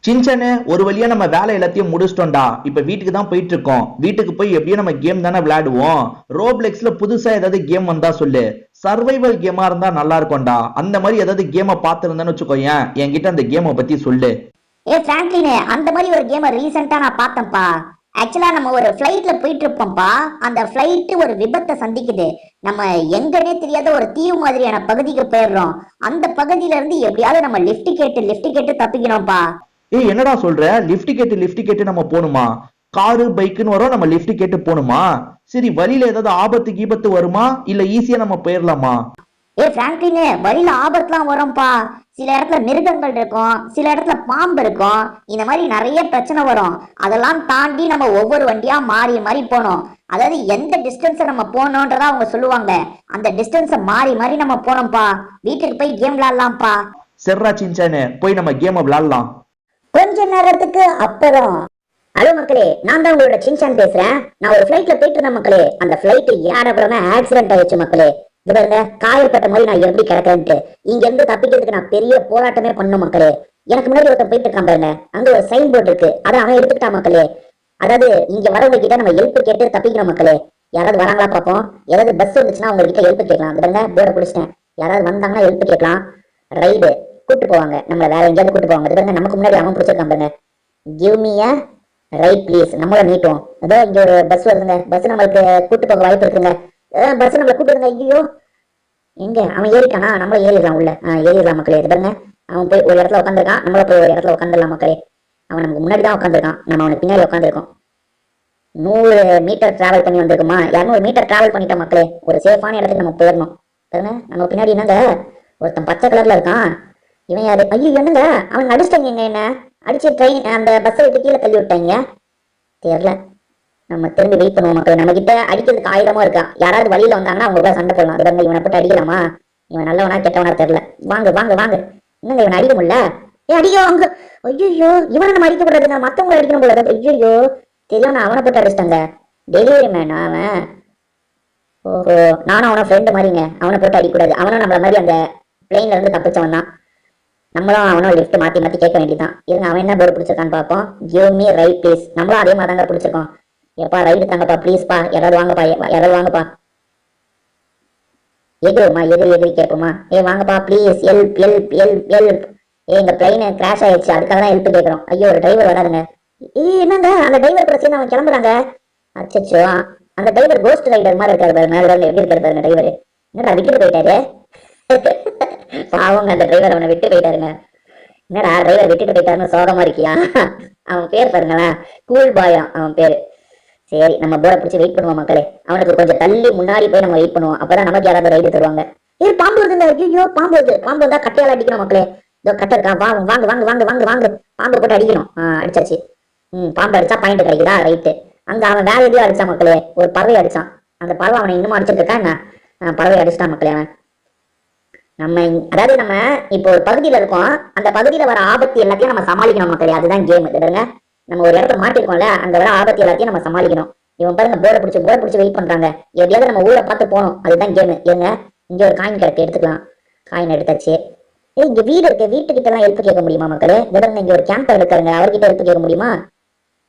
சின்சனு ஒரு வழியா நம்ம வேலை எல்லாத்தையும் முடிச்சிட்டோம்டா. இப்ப வீட்டுக்கு தான் போயிட்டு இருக்கோம். வீட்டுக்கு போய் எப்படியும் நம்ம கேம் தானே விளையாடுவோம். ரோப்ளெக்ஸ்ல புதுசா ஏதாவது கேம் வந்தா சொல்லு. சர்வைவல் கேமா இருந்தா நல்லா இருக்கும்டா. அந்த மாதிரி ஏதாவது கேமை பார்த்திருந்தேன்னு வச்சுக்கோயேன், என்கிட்ட அந்த கேமை பத்தி சொல்லு. பிராங்க்லின், அந்த மாதிரி ஒரு கேமை ரீசெண்டா நான் பார்த்தேன்ப்பா. ஆக்சுவலா நம்ம ஒரு ஃபிளைட்ல போயிட்டு இருப்போம்ப்பா. அந்த ஃபிளைட் ஒரு விபத்தை சந்திக்குது. நம்ம எங்கன்னே தெரியாத ஒரு தீவு மாதிரியான பகுதிக்கு போயிடுறோம். அந்த பகுதியில இருந்து எப்படியாவது நம்ம லிஃப்ட் கேட்டு தப்பிக்கணும்ப்பா. என்னடா சொல்ற? லிஃப்ட் கேட்டு நம்ம போகணுமா? காரு பைக்குன்னு வரும், நம்ம லிஃப்ட் கேட்டு போகணுமா? சரி, வழியில ஏதாவது ஆபத்து கீபத்து வருமா, இல்ல ஈஸியா நம்ம போயிடலாமா? பிராங்க்லின், வழியில ஆபத்துலாம் வரும்பா. சில இடத்துல மிருகங்கள் இருக்கும், சில இடத்துல பாம்பு இருக்கும். இந்த மாதிரி நிறைய பிரச்சனை வரும். அதெல்லாம் தாண்டி நம்ம ஒவ்வொரு வண்டியா மாறி மாறி போனோம். அதாவது எந்த டிஸ்டன்ஸை நம்ம போனோன்றதா அவங்க சொல்லுவாங்க. அந்த டிஸ்டன்ஸை மாறி மாறி நம்ம போனோம்ப்பா. வீட்டுக்கு போய் கேம் விளையாடலாம்ப்பா. சரிடா சின்சானு, போய் நம்ம கேம் விளையாடலாம். கொஞ்ச நேரத்துக்கு அப்புறம், ஹலோ மக்களே, நான் தான் உங்களோட சின்சான் பேசுறேன். நான் ஒரு ஃபிளைட்ல போயிட்டு இருந்தேன் மக்களே. அந்த ஃபிளைட் ஏறப்படமே ஆக்சிடென்ட் ஆயிடுச்சு மக்களே. இது பாருங்க, காயப்பட்ட மாதிரி நான் எப்படி கிடக்கிறேன்ட்டு. இங்க இருந்து தப்பிக்கிறதுக்கு நான் பெரிய போராட்டமே பண்ணணும் மக்களே. எனக்கு முன்னாடி ஒருத்தன் போயிட்டு இருக்கான் பாருங்க, அங்க ஒரு சைன் போர்டு இருக்கு, அதை அவன் எடுத்துக்கிட்டான் மக்களே. அதாவது இங்க வரவங்க கிட்ட நம்ம ஹெல்ப் கேட்டு தப்பிக்கணும் மக்களே. யாராவது வராங்களா பார்ப்போம். ஏதாவது பஸ் வந்துச்சுன்னா அவங்க கிட்ட ஹெல்ப் கேட்கலாம். அது பாருங்க, போர்டை பிடிச்சிட்டேன். யாராவது வந்தாங்கன்னா ஹெல்ப் கேட்கலாம். ரைடு கூட்டு போவாங்க, நம்மள வேற எங்கேயாவது கூட்டு போவாங்க. அது பாருங்க, நமக்கு முன்னாடி அவன் பிடிச்சிருக்கான் பாருங்க. Give me a right please. நம்மள நீட்டுவோம். அதோ இங்க ஒரு பஸ் வருதுங்க. பஸ் நம்மளுக்கு கூட்டு போக வாய்ப்பு இருக்குங்க. பஸ் நம்மள கூப்பிடுங்க. ஐயோ, எங்க அவன் ஏறிட்டானா? நம்மள ஏறிடலாம் உள்ள. ஏறிடலாம் மக்களே. இது பாருங்க, அவன் போய் ஒரு இடத்துல உட்காந்துருக்கான். நம்மள போய் ஒரு இடத்துல உட்காந்துடலாம் மக்களே. அவன் நமக்கு முன்னாடி தான் உட்காந்துருக்கான், நம்ம அவனுக்கு பின்னாடி உட்காந்துருக்கோம். 100 மீட்டர் டிராவல் பண்ணி வந்திருக்குமா? 200 மீட்டர் டிராவல் பண்ணிட்டோம் மக்களே. ஒரு சேஃபான இடத்துக்கு நம்ம போயிடணும். பாருங்க, நம்ம பின்னாடி என்னங்க ஒருத்தன் பச்சை கலர்ல இருக்கான். இவன் யாரு? ஐயோ, என்னங்க அவன் அடிச்சிட்டாங்க. என்ன அடிச்சு ட்ரெயின் அந்த பஸ்ஸை விட்டு கீழே தள்ளி விட்டாங்க. தெரியல, நம்ம திரும்பி வெயிட் பண்ணுவோம் மக்கள். நம்ம கிட்ட அடிக்கிறதுக்கு ஆயுதமா இருக்கா. யாராவது வழியில வந்தாங்கன்னா அவங்க கூட சண்டை போடலாம். அது இவனை போட்டு அடிக்கலாமா? இவன் நல்லவனா கெட்டவனா தெரியல. வாங்க வாங்க வாங்க. என்னங்க இவன் அடிக்க முடியல? அடியோ அங்க. ஐயோ, இவனை நம்ம அடிக்க கூடாதுங்க, மத்தவங்களை அடிக்கணும் போல. ஐயோ, தெரியும், நான் அவனை போட்டு அடிச்சிட்டாங்க. டெலிவரி மேன் அவன். ஓஹோ, நானும் அவனை ஃப்ரெண்டு மாதிரிங்க. அவனை போட்டு அடிக்கூடாது. அவனும் நம்மள மாதிரி அந்த பிளெயின்ல இருந்து தப்பிச்சவன் தான். நம்மளும் அவனும் லிஃப்ட் மாத்தி மாத்தி கேட்க வேண்டியதான். இருங்க, அவன் என்ன போர்டு பிடிச்சிருக்கான்னு பார்ப்போம். Give me right please. நம்மளும் அதே மாதிரி தாங்க பிடிச்சிருக்கோம். எப்பா ரைடு தாங்கப்பா, ப்ளீஸ்ப்பா, யாராவது வாங்கப்பா, யாராவது வாங்கப்பா. எதிர்மா எதிரி கேட்போமா? வாங்கப்பா please, help help help help. எங்க பிளைன் கிராஷ் ஆயிடுச்சு, அதுக்காக தான் ஹெல்ப் கேட்கறோம். ஐயோ, ஒரு டிரைவர் வராதுங்க. என்னங்க அந்த டிரைவர் கூட சேர்ந்து அவன் கிளம்புறாங்க. அச்சோ, அந்த டிரைவர் கோஸ்ட் ரைடர் மாதிரி இருக்காரு பாரு. மேல எப்படி இருக்காரு பாருங்க டிரைவர். என்னடா விட்டுட்டு போயிட்டாரு? பாவங்க, அந்த டிரைவர் அவனை விட்டு போயிட்டாருங்க. என்னடா டிரைவர் விட்டுட்டு போயிட்டாருன்னு சோகமா இருக்கியா? அவன் பேர் பாருங்களேன், கூல் பாயா அவன் பேரு. சரி, நம்ம போர்டை பிடிச்சி வெயிட் பண்ணுவோம் மக்களே. அவனுக்கு கொஞ்சம் தள்ளி முன்னாடி போய் நம்ம வெயிட் பண்ணுவோம். அப்பதான் நமக்கு யாராவது ரைடு தருவாங்க. பாம்பு வருதுங்க. ஐயோ, பாம்பு வருது. பாம்பு வந்தா கட்டையால அடிக்கணும் மக்களே. இதோ கட்டை இருக்கா, வாங்க வாங்க வாங்க வாங்க வாங்க வாங்க. பாம்பு போட்டு அடிக்கணும். அடிச்சாச்சு. பாம்பு அடிச்சா பாயிண்ட் கிடைக்குதா? ரைட்டு. அங்க அவன் வேற எதையும் அடிச்சான் மக்களே. ஒரு பறவை அடிச்சான். அந்த பறவை அவனை இன்னும் அடிச்சிட்டு இருக்கா என்ன? பறவை அடிச்சிட்டான் மக்களே அவன். நம்ம அதாவது நம்ம இப்போ ஒரு பகுதியில இருக்கோம். அந்த பகுதியில வர ஆபத்து எல்லாத்தையும் நம்ம சமாளிக்கணும் மக்களே. அதுதான் கேம். பாருங்க, நம்ம ஒரு இடத்துல மாட்டிருக்கோம்ல, அங்க வர ஆபத்து எல்லாத்தையும் நம்ம சமாளிக்கணும். இவன் பாருங்க, போர்டை பிடிச்சி வெயிட் பண்றாங்க. எப்படியாவது நம்ம ஊரை பார்த்து போகணும். அதுதான் கேம். ஏங்க, இங்க ஒரு காயின் கிடக்கு, எடுத்துக்கலாம். காயின் எடுத்தாச்சு. இங்க வீடு இருக்கு, வீட்டுக்கிட்ட எல்லாம் ஹெல்ப் கேட்க முடியுமா மக்களே? பாருங்க, இங்க ஒரு கேம்பர் இருக்காருங்க, அவர்கிட்ட ஹெல்ப் கேட்க முடியுமா?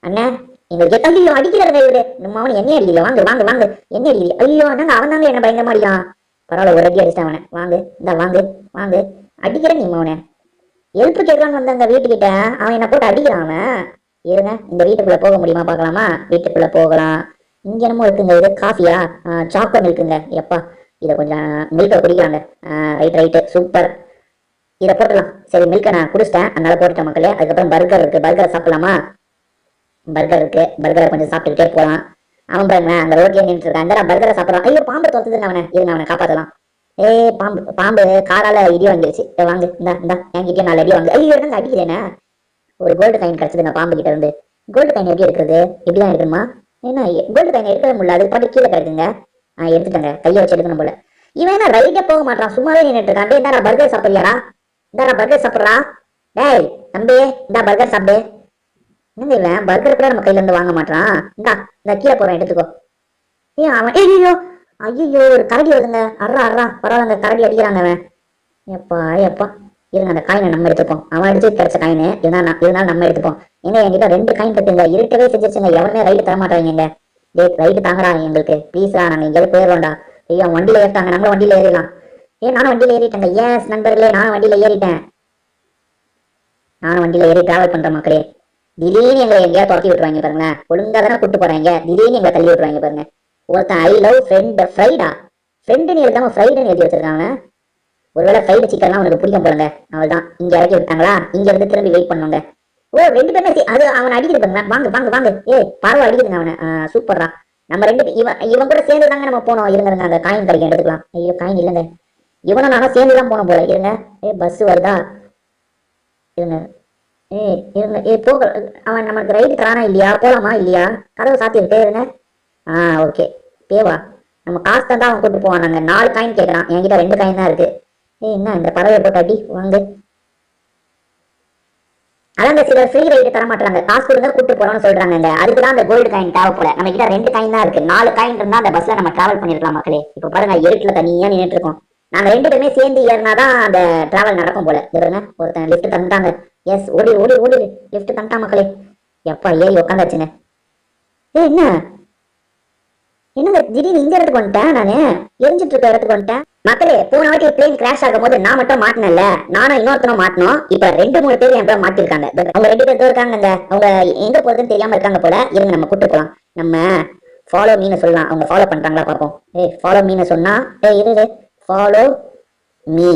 அண்ணா, எங்களுக்கு ஐயோ அடிக்கிறாங்க இவரு. நம்ம அவனை என்ன அடிக்கல. வாங்க வாங்க வாங்க. என்ன அடிக்கல? ஐயோ அண்ணாங்க, அவன் தாங்க என்ன பயங்கரமா அடிக்கிறான். பரவாயில்ல, ஒரு அடி அடிச்சிட்டான் அவனை. வாங்க, இந்த வாங்க வாங்க. அடிக்கிறேன் நீ அவனை. ஹெல்ப் கேட்கலான்னு வந்தாங்க வீட்டுக்கிட்ட. அவன் என்ன போட்டு அடிக்கிறான் அவன். இருங்க, இந்த வீட்டுக்குள்ள போக முடியுமா பார்க்கலாமா? வீட்டுக்குள்ள போகலாம். இங்க என்னமோ இருக்குங்க, இது காஃபியா? சாக்கோ மில்க்குங்க. எப்பா, இதை கொஞ்சம் மில்கை குடிக்கிறாங்க. Right, super. இதை போட்டுலாம். சரி, மில்கை நான் குடிச்சிட்டேன், அதனால போட்டுட்டேன் மக்களே. அதுக்கப்புறம் பர்கர் இருக்கு, பர்கரை சாப்பிடலாமா? பர்கர் இருக்கு, பர்கரை கொஞ்சம் சாப்பிட்டுக்கிட்டே போகலாம். அவன் பாருங்க, அந்த ரோட்லயே நின்று இருக்கான். அந்த பர்கரை சாப்பிடலாம். ஐயோ, பாம்பு துரத்துதுங்க அவனை. இருங்க, அவனை காப்பாற்றலாம். பாம்பு பாம்பு காரால இடி வந்துருச்சு. வாங்க, இந்த என்கிட்ட 4 அடி வாங்க. ஐயோ, என்னங்க அடிக்கிறேன்னா? ஒரு கோல்டு காயின் கிடைச்சதுங்க பாம்பு கிட்ட இருந்து. கோல்டு காயின் எப்படி இருக்கிறது? இப்படிதான் இருக்கணுமா? என்ன கோல்டு காயின் எடுக்கவே முடியல, அது பாட்டு கீழே கிடக்குங்க. எடுத்துட்டாங்க, கையை வச்சு எடுக்கணும் போல. இவன் என்ன ரைடே போக மாட்டான், சும்மாவே நின்றுட்டு இருக்கான். இந்தாரா பர்கர் சாப்பிடுறியாடா? இந்தாரா பர்கர் சாப்பிட்றா? டேய் தம்பி, இந்த பர்கர் சாப்பிடு. என்னங்க இவன் பர்கர் கூட நம்ம கையில இருந்து வாங்க மாட்டான். இந்த கீழே போறேன், எடுத்துக்கோ. அவன் ஐயோ ஐயோ, ஒரு கரடி வருதுங்க. அறா பரவாயில்ல, கரடி அடிக்கிறாங்க அவன். எப்பா எப்பா, இருங்க அந்த காயினை நம்ம எடுத்துப்போம். அவன் அடிச்சு கிடைச்ச காயின் இருந்தாலும் நம்ம எடுத்துப்போம். ஏங்க என்கிட்ட 2 காயின் இருக்குங்க, இருட்டவே செஞ்சிருச்சுங்க, எவனுமே ரைடு தர மாட்டாங்க. ரைடு தாங்கடா எங்களுக்கு ப்ளீஸ்டா, நாங்க எங்கேயாவது போயிடுறோம்டா. ஐயோ வண்டியில ஏறிட்டாங்க, நம்மளும் வண்டியில ஏறிடலாம். நானும் வண்டியில ஏறிட்டேங்க. ஏஸ் நண்பர்களே, நானும் வண்டியில ஏறிட்டேன். நானும் வண்டியில ஏறி டிராவல் பண்ற மக்களே. திடீர்னு எங்களை எங்கேயாவது துரத்தி விட்டுருவாங்க பாருங்களேன். ஒழுங்கா தானே கூட்டு போறாங்க, திடீர்னு எங்களை தள்ளி விட்டுருவாங்க பாருங்க. ஒருத்தன் ஐ லவ் ஃப்ரெண்ட் ஃப்ரைடா, ஃப்ரெண்டுன்னு எழுதாம ஃப்ரைடுன்னு எழுதி வச்சிருக்காங்க. ஒருவேளை ஃப்ரைடு சிக்கன்லாம் உனக்கு பிடிக்கும் போலங்க. அவள்தான் இங்க இறக்கி விட்டாங்களா, இங்க இருந்து திரும்பி வெயிட் பண்ணுவாங்க. ஓ 2 பேருமே அது அவன் அடிக்குது பாருங்க. வாங்க வாங்க வாங்க. பரவ அடிக்குதுங்க அவனை. சூப்பர்ரா. நம்ம 2 இவன் கூட சேர்ந்து தாங்க நம்ம போனோம். இருங்க அந்த காயின் கிடைக்கும் எடுத்துக்கலாம். ஐயோ காயின் இல்லைங்க. இவனும் நானும் சேர்ந்து தான் போனோம் போல. இருங்க பஸ் வருதா, இருங்க இருங்க போக. அவன் நமக்கு ரைடு தரானா இல்லையா, போலாமா இல்லையா, கதவை சாத்தி இருக்கு. இருங்க ஓகே பேவா. நம்ம காசு தந்தா அவன் கூட்டு போவான். நாங்க 4 காயின் கேட்கறான், என்கிட்ட 2 காயின் தான் இருக்கு. என்ன இந்த பறவை போட்டு அடி வாங்க. அதான் சில ஃப்ரீ ரைடு தர மாட்டாங்க, காசு கொடுங்க கூட்டு போறோம்னு சொல்றாங்க. அதுக்குதான் அந்த கோல்டு காயின் தேவைப்பட. நம்ம கிட்ட 2 காயின் தான் இருக்கு, 4 காயின் இருந்தா அந்த பஸ்ல நம்ம டிராவல் பண்ணிருக்கலாம் மக்களே. இப்ப பாருங்க இருட்டுல தனியா நின்றுட்டு இருக்கோம். நாங்க 2 பேருமே சேர்ந்து ஏறினாதான் அந்த டிராவல் நடக்கும் போல. பாருங்க ஒருத்தன் லிஃப்ட் தந்துட்டாங்க. எஸ் ஓடி ஓடி ஓடி லிஃப்ட் தந்துட்டா மக்களே. எப்பா ஏறி உட்காந்தாச்சுங்க. என்ன என்னங்க திடீர்னு இந்த இடத்துக்கு வந்துட்டேன், நானு எரிஞ்சிட்டு இருக்க இடத்துக்கு வந்துட்டேன் மக்களே. போன வாட்டி பிளேன் கிராஷ் ஆகும் போது நான் மட்டும் மாட்டினல, நானும் இன்னொருத்தனும் மாட்டணும். இப்ப 2-3 பேர் என் பேர் மாட்டிருக்காங்க. அவங்க 2 பேர் இருக்காங்க, அவங்க எங்க போறதுன்னு தெரியாம இருக்காங்க போல. இருங்க நம்ம கூட்டு போலாம். நம்ம ஃபாலோ மீன்னு சொல்லலாம். அவங்க ஃபாலோ பண்றாங்களா பாப்போம். ஃபாலோ மீன்னு சொன்னா இரு ஃபாலோ மீ.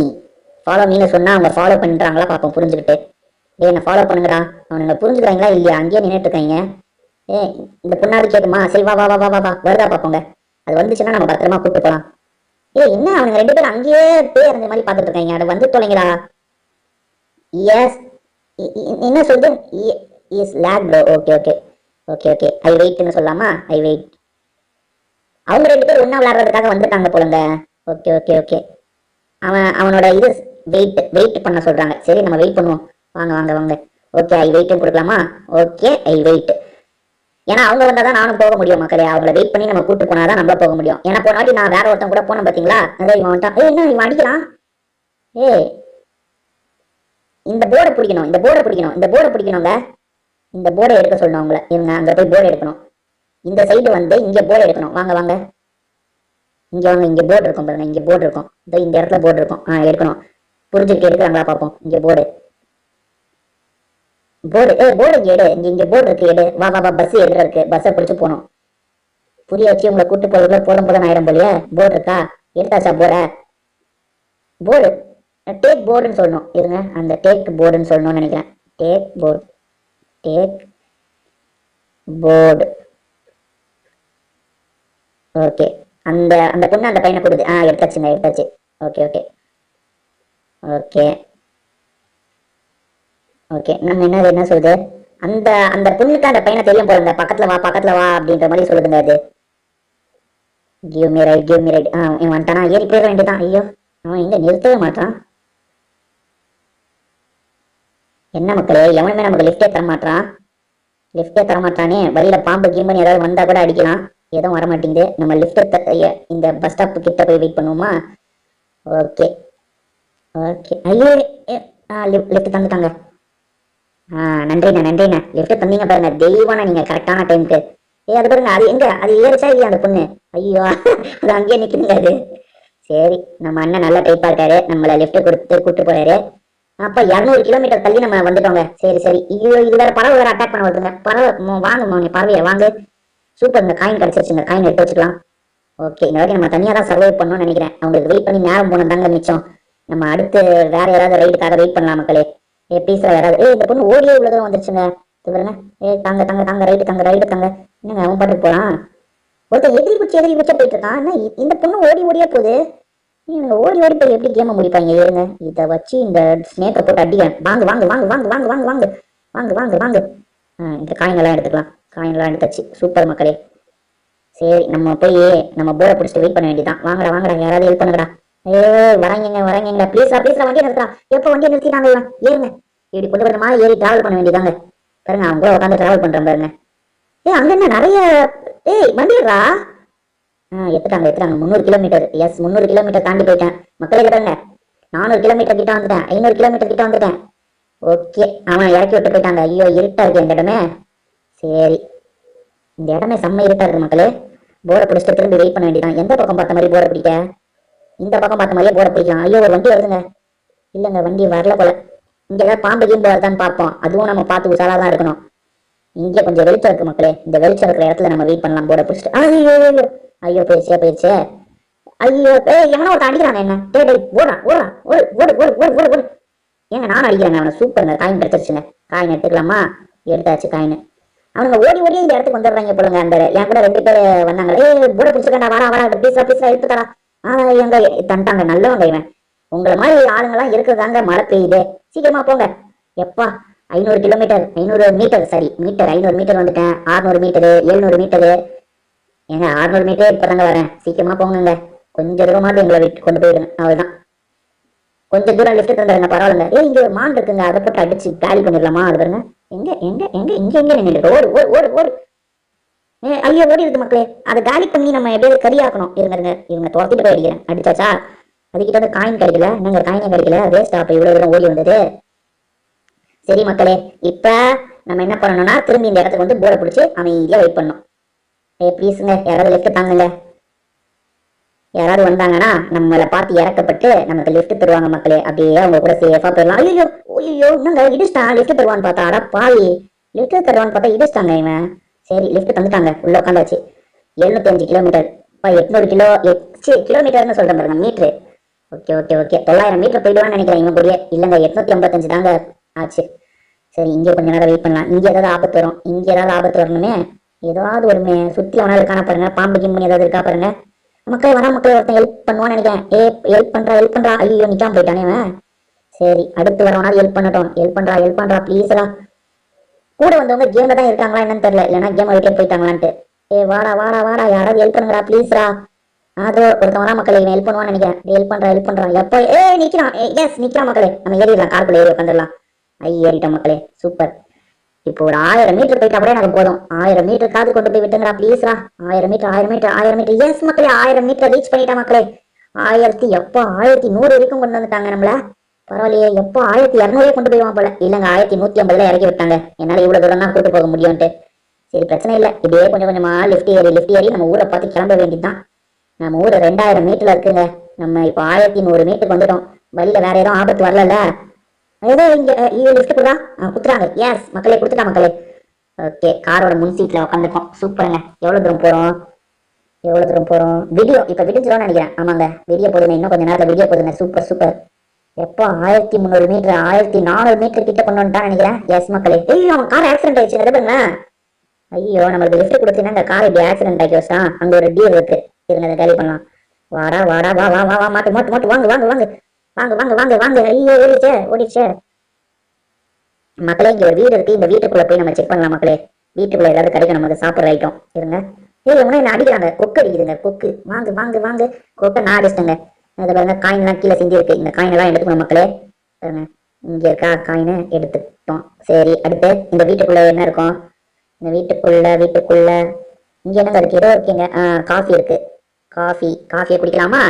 ஃபாலோ மீன்னு சொன்னா அவங்க ஃபாலோ பண்றாங்களா பாப்போம் புரிஞ்சுக்கிட்டு. என்ன ஃபாலோ பண்ணுங்கடா. அவனுங்க புரிஞ்சுக்கிறாங்களா இல்லையா, அங்கேயே நின்றுட்டு இருக்காங்க. இந்த பொண்ணாவது கேட்குமா. சரி வா வா வா வா வா வருதா பாப்போங்க. அது வந்துச்சுன்னா நம்ம பத்திரமா கூட்டு போலாம். என்ன அவனுங்க 2 பேரும் அங்கேயே பேர் அந்த மாதிரி பாத்துட்டு இருக்காங்க. அது வந்து தொலைங்கடா. எஸ் என்ன சொல்லுது. Yes lake bro. Okay okay okay okay I வெயிட்னு சொல்லலாமா. I wait. அவங்க 2 பேரும் ஒண்ணா விளையாடுறதுக்காக வந்துட்டாங்க போலங்க. ஓகே ஓகே ஓகே அவனோட இது வெயிட் பண்ண சொல்றாங்க. சரி நம்ம வெயிட் பண்ணுவோம். வாங்க வாங்க வாங்க. ஓகே ஐ வெயிட்டும் கொடுக்கலாமா. Okay I weight. ஏன்னா அவங்க வந்தாதான் நானும் போக முடியும் மக்களே. அவங்கள வெயிட் பண்ணி நம்ம கூட்டு போனாதான் நம்மள போக முடியும். ஏன்னா போன வாட்டி நான் வேற ஒருத்தன் கூட போனேன் பாத்தீங்களா. இவன் வந்துட்டான். என்ன இவன் அடிக்கிறான். இந்த போர்டை பிடிக்கணும், இந்த போர்டை பிடிக்கணும், இந்த போர்டை பிடிக்கணுங்க. இந்த போர்டை எடுக்க சொல்லணும் அவங்கள. இவங்க அங்க போய் போர்டு எடுக்கணும். இந்த சைடு வந்து இங்க போர்டு எடுக்கணும். வாங்க வாங்க இங்க வாங்க. இங்க போர்டு இருக்கும் பாருங்க, இங்க போர்டு இருக்கும். இந்த இடத்துல போர்டு இருக்கும். எடுக்கணும். புரிஞ்சுக்கிட்டு எடுக்கிறாங்களா பாப்போம். இங்க போர்டு போர்டு இங்க எடு. இங்க போர்டு இருக்கு, எடு. வா வா வா பஸ் எடுற இருக்கு. பஸ்ஸை பிடிச்சு போகணும். புரிய வச்சு உங்களை கூட்டு போறதுல போதும் போதும் ஆயிரம் போலியா. போர்டு இருக்கா, எடுத்தாச்சா போர்டு டேக் போர்டுன்னு சொல்லணும். இருங்க அந்த டேக் போர்டுன்னு சொல்லணும்னு நினைக்கிறேன். Take board okay. அந்த அந்த பொண்ணு அந்த பையனை கொடுது. எடுத்தாச்சு. ஓகே ஓகே ஓகே ஓகே நம்ம என்ன சொல்லுது. அந்த அந்த பொண்ணுக்கு அந்த பையனை தெரியும் போல. பக்கத்துல வா அப்படின்ற மாதிரி சொல்லுதுங்க. அது கிவ் மீ ரைட் இவன் வந்துட்டானா, ஏறி போயிட வேண்டியதான். ஐயோ அவன் இங்க நிறுத்தவே மாட்டான். என்ன மக்களே, எவனுமே நமக்கு லிஃப்டே தர மாட்டானே. வழியில பாம்பு கீம்பு ஏதாவது வந்தா கூட அடிக்கலாம். எதுவும் வர மாட்டேங்குது. நம்ம லிஃப்ட் இந்த பஸ் ஸ்டாப் கிட்ட போய் வெயிட் பண்ணுவோமா. ஓகே ஓகே ஐயோ லிஃப்ட் தந்துட்டாங்க. நன்றிண்ணா லிஃப்ட் தந்தீங்க பாருங்க. தெய்வானா நீங்க கரெக்டான டைமுக்கு. அது பாருங்க, அது எங்க அது ஏறிச்சா இல்லையா அந்த பொண்ணு. ஐயோ அது அங்கேயே நிக்குதுங்க அது. சரி நம்ம அண்ணன் நல்லா டைப்பா இருக்காரு, நம்மள லிஃப்ட் கொடுத்து கூட்டு போறாரு. அப்ப 200 கிலோமீட்டர் தள்ளி நம்ம வந்துட்டோங்க. சரி ஐயோ இது வேற பறவை வேற அட்டாக் பண்ண வருதுங்க. பறவை வாங்க பறவைய வாங்க. சூப்பர், இந்த காயின் கிடைச்சிருச்சுங்க. காயின் எடுத்து வச்சுக்கலாம். ஓகே இந்த வாட்டி நம்ம தனியா தான் சர்வை பண்ணணும்னு நினைக்கிறேன். அவங்களுக்கு வெயிட் பண்ணி நேரம் போனதாங்க மிச்சம். நம்ம அடுத்து வேற யாராவது ரைடுக்காக வெயிட் பண்ணலாம் மக்களே. பீஸ்ல யாராவது. இந்த பொண்ணு ஓடியே இவ்வளவு தூரம் வந்துருச்சுங்க. பாருங்க. தாங்க ரைடு தாங்க. என்னங்க அவன் பாட்டுக்கு போறான். ஒருத்தர் எதிரி குச்சா போயிட்டு இருக்கான். என்ன இந்த பொண்ணு ஓடியே போகுது. நீங்க ஓடி போய் எப்படி கேம முடிப்பாங்க. ஏறுங்க இதை வச்சு இந்த ஸ்னேக்கை போட்டு அடிக்கிறேன். வாங்க. இந்த காயினெல்லாம் எடுத்துக்கலாம். காயினெல்லாம் எடுத்தாச்சு. சூப்பர் மக்களே. சரி நம்ம போய் நம்ம போர்டை பிடிச்சிட்டு வெயிட் பண்ண வேண்டியதான். வாங்கடா யாராவது ஹெல்ப் பண்ணுங்கடா. வராங்க ப்ளீஸ்ரா வண்டியை நிறுத்துறா. எப்போ வண்டியை நிறுத்திட்டாங்க. ஏறுங்க இப்படி கொஞ்சமா ஏறி டிராவல் பண்ண வேண்டியதாங்க. பாருங்க அவங்க கூட உட்காந்து டிராவல் பண்றேன் பாருங்க. அங்க என்ன நிறைய வண்டிடுறா. எடுத்துட்டாங்க 300 கிலோமீட்டர். எஸ் 300 கிலோமீட்டர் தாண்டி போயிட்டேன் மக்களே. பாருங்க 400 கிலோமீட்டர் கிட்ட வந்துட்டேன், 500 கிலோமீட்டர் கிட்ட வந்துட்டேன். ஓகே, அவன் இறக்கி விட்டு போயிட்டாங்க. ஐயோ இருட்டா இருக்கு இந்த இடமே. சரி, இந்த இடமே செம்ம இருட்டா இருக்கு மக்களே. போரை பிடிச்சிட்டு திரும்பி வெயிட் பண்ண வேண்டியதான். எந்த பக்கம் பார்த்த மாதிரி போரை பிடிக்க? இந்த பக்கம் பார்த்த மாதிரியே போரை பிடிக்கலாம். ஐயோ ஒரு வண்டி வருதுங்க. இல்லைங்க வண்டி வரல போல. இங்க ஏதாவது பாம்பு கீம்பு வருதான்னு பார்ப்போம். அதுவும் நம்ம பார்த்து உஷாரா தான் இருக்கணும். இங்கே கொஞ்சம் வெளிச்சம் இருக்கு மக்களே. இந்த வெளிச்சம் இருக்கிற இடத்துல நம்ம வெயிட் பண்ணலாம் போரை பிடிச்சிட்டு. ஐயோ ஐயோ போயிடுச்சே போயிடுச்சே. ஐயோ எவனோ ஒருத்தன் அடிக்கிறாங்க என்ன. டே டே ஓடா ஓடா ஓடு ஓடு ஓடு ஓடு ஓடு ஓடு. ஏங்க நானும் அடிக்கிறேங்க அவனை. சூப்பருங்க, காயின் கிடைச்சிருச்சுங்க. காயின் எடுத்துக்கலாமா? எடுத்தாச்சு காயின். அவனுங்க ஓடி ஓடி இந்த இடத்துக்கு வந்துடுறாங்க போலுங்க. அந்த என் கூட 2 பேர் வந்தாங்க. போட பிடிச்சிருக்கா வாடா வாடா பீஸா பீஸா எடுத்துக்கடா. எங்க தண்டாங்க நல்லவங்க இவன். உங்களை மாதிரி ஆளுங்கெல்லாம் இருக்குதாங்க. மழை பெய்யுது, சீக்கிரமா போங்க. எப்பா 500 கிலோமீட்டர் 500 மீட்டர் சரி மீட்டர் 500 மீட்டர் வந்துட்டேன். 600 மீட்டரு 700 மீட்டரு. ஏங்க 600 மீட்டரே இப்பதாங்க வரேன். சீக்கிரமா போங்க. கொஞ்சம் தூரமாவது எங்களை விட்டு கொண்டு போயிடுங்க. அவ்வளவுதான். கொஞ்சம் தூரம் லிஃப்ட் தந்துடுங்க பரவாயில்லைங்க. இங்க ஒரு மான் இருக்குங்க, அதை போட்டு அடிச்சு காலி பண்ணிடலாமா? அது பாருங்க. எங்க எங்க எங்க இங்க எங்க நின்று ஓடு ஓடு ஓடு ஓடு. ஐயோ ஓடி இருக்கு மக்களே. அதை காலி பண்ணி நம்ம எப்படியாவது கரியாக்கணும். இருங்க இவங்க துரத்திட்டு போய் அடிக்கிறேன். அடிச்சாச்சா? அதுக்கிட்ட வந்து காயின் கிடைக்கல. என்னங்க காயினே கிடைக்கல. வேஸ்ட் அப்ப இவ்வளவு தூரம் ஓடி வந்தது. சரி மக்களே, இப்ப நம்ம என்ன பண்ணணும்னா திரும்பி இந்த இடத்துக்கு வந்து போரை பிடிச்சி அமைதியா வெயிட் பண்ணணும். ப்ளீஸுங்க யாராவது லிஃப்ட் தாங்குங்க. யாராவது வந்தாங்கன்னா நம்மளை பார்த்து இறக்கப்பட்டு நமக்கு லிஃப்ட் தருவாங்க மக்களே. அப்படியே அவங்க கூட சேஃபா போயிடலாம். ஐயோ ஐயோ என்னங்க இடிச்சிட்டான். லிஃப்ட் தருவான்னு பார்த்தா அட பாவி, லிஃப்ட் தருவான்னு பார்த்தா இடிச்சிட்டாங்க இவன். சரி லிஃப்ட் தந்துட்டாங்க. உள்ள உட்காந்தாச்சு. 705 கிலோமீட்டர் 800 கிலோமீட்டர்னு சொல்றேன் பாருங்க metre. Okay okay okay 900 metre போயிடுவான்னு நினைக்கிறேன் இவன் கூடயே. இல்லைங்க 855 தாங்க ஆச்சு. சரி இங்கே கொஞ்ச நேரம் வெயிட் பண்ணலாம். இங்கே ஏதாவது ஆபத்து வரும். இங்கே ஏதாவது ஆபத்து வரணுமே. ஏதாவது ஒரு சுற்றி அவனால் இருக்கான பாருங்க. பாம்பு கிம்பு ஏதாவது இருக்கா பாருங்க. மக்களே வரா மக்களே, ஒருத்தன் ஹெல்ப் பண்ணுவான்னு நினைக்கிறேன். ஹெல்ப் பண்றா. ஐயோ நிக்காம போயிட்டானே அவன். சரி அடுத்து வரவனாவது ஹெல்ப் பண்ணட்டும். ஹெல்ப் பண்றா ப்ளீஸ்ரா. கூட வந்தவங்க கேம்ல தான் இருக்காங்களா என்னன்னு தெரியல. இல்லைன்னா கேம் விட்டே போயிட்டாங்களான்ட்டு. வாடா வாடா வாடா யாராவது ஹெல்ப் பண்ணுங்கடா ப்ளீஸ்ரா. அதோ ஒருத்தன் வரா மக்களே, இவன் ஹெல்ப் பண்ணுவான்னு நினைக்கிறேன். ஹெல்ப் பண்றா எப்போ நிக்கிறான். எஸ் நிக்கிறான் மக்களே. நம்ம ஏறிடலாம். காருக்குள்ள ஏறி உட்காந்துடலாம். ஏறிட்டோம் மக்களே. சூப்பர். இப்போ ஒரு 1000 மீட்டர் போயிட்டா கூட எனக்கு போதும். 1000 மீட்டர் காது கொண்டு போய் விட்டுங்கடா ப்ளீஸ்ரா. 1000 மீட்டர் எஸ் மக்களே 1000 மீட்டர் ரீச் பண்ணிட்டா மக்களே. 1100 வரைக்கும் கொண்டு வந்துட்டாங்க நம்மள. பரவாயில்லையே. எப்போ 1200 கொண்டு போயிடுவான் போல. இல்லைங்க 1150 இறக்கி விட்டாங்க. என்னால இவ்வளவு தூரம் தான் கூட்டு போக முடியும்ட்டு. சரி பிரச்சனை இல்லை. இப்படியே கொஞ்சம் கொஞ்சமா லிஃப்ட் ஏறி நம்ம ஊரை பார்த்து கிளம்ப வேண்டியதுதான். நம்ம ஊர் 2000 மீட்டர்ல இருக்குங்க. நம்ம இப்போ 1100 மீட்டருக்கு வந்துட்டோம். வழியில வேற ஏதோ ஆபத்து வரல. ஏதோ இங்க லிஃப்ட் குடுறாங்க. எஸ் மக்களே கொடுத்துட்டா மக்களே. ஓகே காரோட முன் சீட்ல உட்காந்துருக்கோம். சூப்பருங்க. எவ்வளவு தூரம் போறோம்? வீடியோ இப்ப விடிஞ்சிடும் நினைக்கிறேன். ஆமாங்க விடிய போதுங்க. இன்னும் கொஞ்சம் நேரத்துல விடிய போதுங்க. சூப்பர். எப்போ 1300 மீட்டர் 1400 மீட்டர் கிட்ட கொண்டு வந்துட்டான்னு நினைக்கிறேன். எஸ் மக்களே. அவன் கார் ஆக்சிடென்ட் ஆயிடுச்சு. பாருங்க. ஐயோ நம்மளுக்கு லிஃப்ட் கொடுத்தீங்கன்னா இந்த கார் இப்படி ஆக்சிடென்ட் ஆக்கி வச்சான். அங்க ஒரு டீர் இருக்கு. இருங்க அதை கேலி பண்ணலாம். வாடா வா மாட்டு வாங்க. ஐயோ ஓடிச்சே மக்களே. இங்க ஒரு வீடு இருக்கு. இந்த வீட்டுக்குள்ள போய் நம்ம செக் பண்ணலாம் மக்களே. வீட்டுக்குள்ள ஏதாவது கிடைக்கும் நமக்கு சாப்பிட்ற ஐட்டம். இருங்க. இவங்க என்ன அடிக்கிறாங்க. கொக்கு அடிக்குதுங்க. கொக்கு வாங்க. கொக்கை நான் அடிச்சிட்டேங்க. அதை பாருங்க காயின்லாம் கீழே செஞ்சு இருக்கு. இந்த காயின் எல்லாம் எடுத்துக்கணும் மக்களே. பாருங்க இங்க இருக்கா காயினை எடுத்துட்டோம். சரி அடுத்து இந்த வீட்டுக்குள்ள என்ன இருக்கும்? இந்த வீட்டுக்குள்ள இங்க என்னங்க இருக்கு? ஏதோ இருக்கீங்க. காஃபி இருக்கு. காஃபியை குடிக்கலாமா?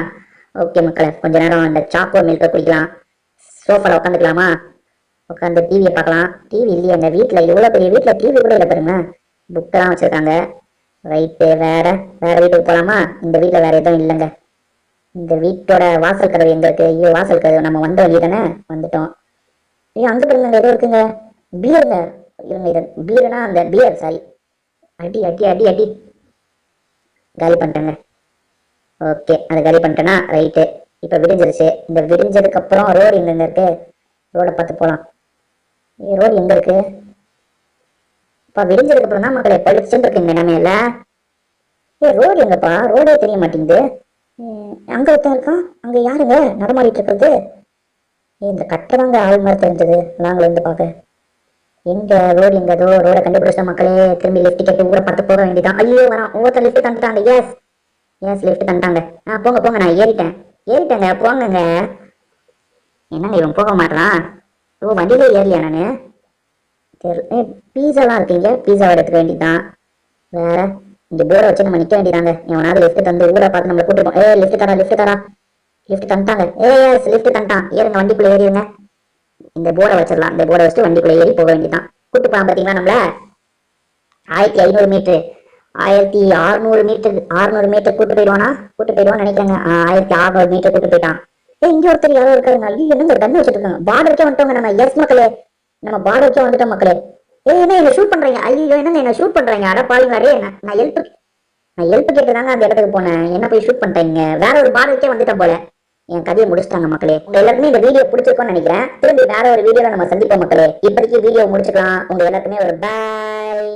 ஓகே மக்களே கொஞ்ச நேரம் அந்த சாக்கோ மில்கை குடிக்கலாம். சோஃபால உட்காந்துக்கலாமா? உட்காந்து டிவியை பார்க்கலாம். டிவி இல்லையா எங்க வீட்டுல? இவ்வளவு பெரிய வீட்டுல டிவி கூட இல்லை பாருங்க. புக்கெல்லாம் வச்சிருக்காங்க. ரைட்டு வேற வீட்டுக்கு போலாமா? இந்த வீட்டுல வேற எதுவும் இல்லைங்க. இந்த வீட்டோட வாசல் கதவு எங்க இருக்கு? ஐயோ வாசல் கதவு நம்ம வந்த வழி தானே. வந்துட்டோம். அங்க பாருங்க ஏதோ இருக்குங்க. பீருங்க. இருங்க பீருனா அந்த பியர் சாரி. அடி காலி பண்ணிட்டேங்க. ஓகே அதை காலி பண்ணிட்டேன்னா ரைட்டு. இப்போ விடிஞ்சிருச்சு. இந்த விடிஞ்சதுக்கு அப்புறம் ரோடு எங்க இருக்கு? ரோடை பார்த்து போகலாம். ரோடு எங்க இருக்கு? இப்போ விடிஞ்சதுக்கு அப்புறம் தான் மக்களை பழிச்சுட்டு இருக்கு இந்த நிலைமையில. ரோடு எங்கப்பா? ரோடே தெரிய மாட்டேங்குது. அங்க ஒருத்தன் இருக்கான். அங்க யாருங்க நடமாடிட்டு இருக்கிறது? இந்த கட்டதாங்க ஆள் மாதிரி தெரிஞ்சது நாங்களும் இருந்து பார்க்க. எங்க ரோடு எங்கதோ ரோட கண்டுபிடிச்ச மக்களே. திரும்பி லிஃப்ட் கேட்டு ஊரை பார்த்து போக வேண்டியதான். ஐயோ வரான். ஒவ்வொருத்தர் லிஃப்ட் தந்துட்டாங்க. எஸ் லிஃப்ட் தந்துட்டாங்க. போங்க நான் ஏறிட்டேங்க. போங்கங்க. என்னங்க இவன் போக மாட்டான்? வண்டியிலே ஏறலையா நானு? பீஸாலாம் இருக்கீங்க. பீஸாவை எடுத்துக்க வேண்டியதுதான். வேற இங்க போரை வச்சு நம்ம நிக்க வேண்டியதாங்க. எவனாவது லிஃப்ட் தந்து ஊரை பார்த்து நம்மளை கூட்டிருப்போம். லிஃப்ட் தரா. லிஃப்ட் தந்துட்டாங்க. லிஃப்ட் தந்துட்டான். ஏறுங்க, வண்டிக்குள்ள ஏறிடுங்க. இந்த போர்டை வச்சிடலாம். இந்த போர்டை வச்சுட்டு வண்டிக்குள்ள ஏறி போக வேண்டியதான். கூட்டு போலாம் பாத்தீங்களா நம்மள. 1500 மீட்டர், 1600 மீட்டர், 600 மீட்டர் கூட்டு போயிடுவானா? கூட்டு போயிடுவான்னு நினைக்கிறேங்க. 1600 மீட்டர் கூட்டு போயிட்டான். இங்க ஒருத்தர் யாரோ இருக்காருங்க. ஐயோ, என்னங்க கண்ணு வச்சுட்டு இருக்காங்க. பார்டருக்கே வந்துட்டோங்க நம்ம. எஸ் மக்களே, நம்ம பார்டருக்கே வந்துட்டோம் மக்களே. என்ன என்ன ஷூட் பண்றீங்க? ஐயோ, என்னங்க என்ன ஷூட் பண்றீங்க? அட பாருங்களே, நான் ஹெல்ப் கேட்டுதாங்க அந்த இடத்துக்கு போனேன். என்ன போய் ஷூட் பண்றீங்க? வேற ஒரு பார்டருக்கே வந்துட்டோம் போல. என் கதையை முடிச்சிட்டாங்க மக்களே. உங்க எல்லாருக்குமே இந்த வீடியோ பிடிச்சிருக்கும்னு நினைக்கிறேன். திரும்பி வேற ஒரு வீடியோல நம்ம சந்திப்போம் மக்களே. இப்போதைக்கு வீடியோ முடிச்சுக்கலாம். உங்க எல்லாருக்குமே ஒரு பாய்.